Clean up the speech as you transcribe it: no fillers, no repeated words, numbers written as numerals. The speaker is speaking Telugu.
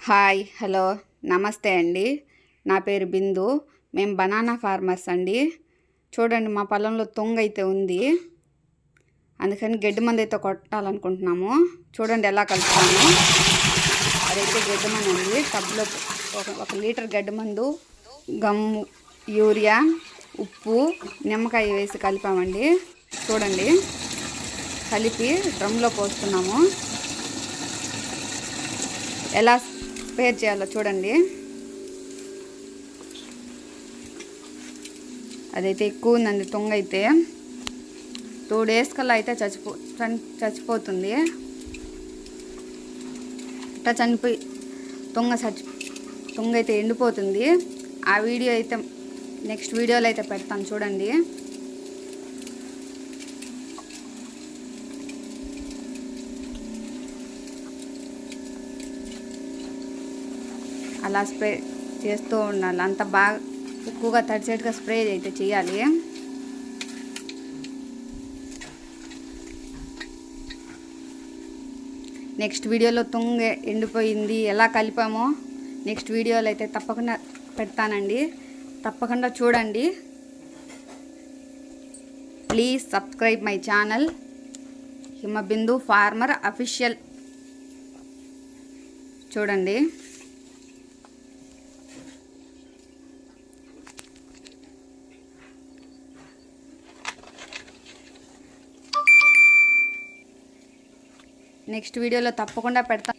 హాయ్ హలో నమస్తే అండి. నా పేరు బిందు. మేము బనానా ఫార్మర్స్ అండి. చూడండి, మా పొలంలో తుంగ అయితే ఉంది. అందుకని గడ్డి మందు అయితే కొట్టాలనుకుంటున్నాము. చూడండి ఎలా కలుపుతాము. అదైతే గడ్డి మందు అండి. టబ్లో ఒక లీటర్ గడ్డి మందు, గమ్ము, యూరియా, ఉప్పు, నిమ్మకాయ వేసి కలిపామండి. చూడండి, కలిపి డ్రమ్లో పోస్తున్నాము. ఎలా స్ప్రే చేయాలో చూడండి. అదైతే ఎక్కువ ఉందండి తుంగ అయితే. 2 days కల్లా అయితే చచ్చిపోతుంది. ఇట్లా చనిపోయి తుంగ అయితే ఎండిపోతుంది. ఆ వీడియో అయితే నెక్స్ట్ వీడియోలో అయితే పెడతాను చూడండి. అలా స్ప్రే చేస్తూ ఉండాలి. అంత బాగా ఎక్కువగా తడిచేట్టుగా స్ప్రే అయితే చేయాలి. నెక్స్ట్ వీడియోలో తుంగ ఎండిపోయింది ఎలా కలిపామో నెక్స్ట్ వీడియోలో అయితే తప్పకుండా పెడతానండి. తప్పకుండా చూడండి. Please subscribe my channel Himabindu farmer official. చూడండి, నెక్స్ట్ వీడియోలో తప్పకుండా పెడతాను.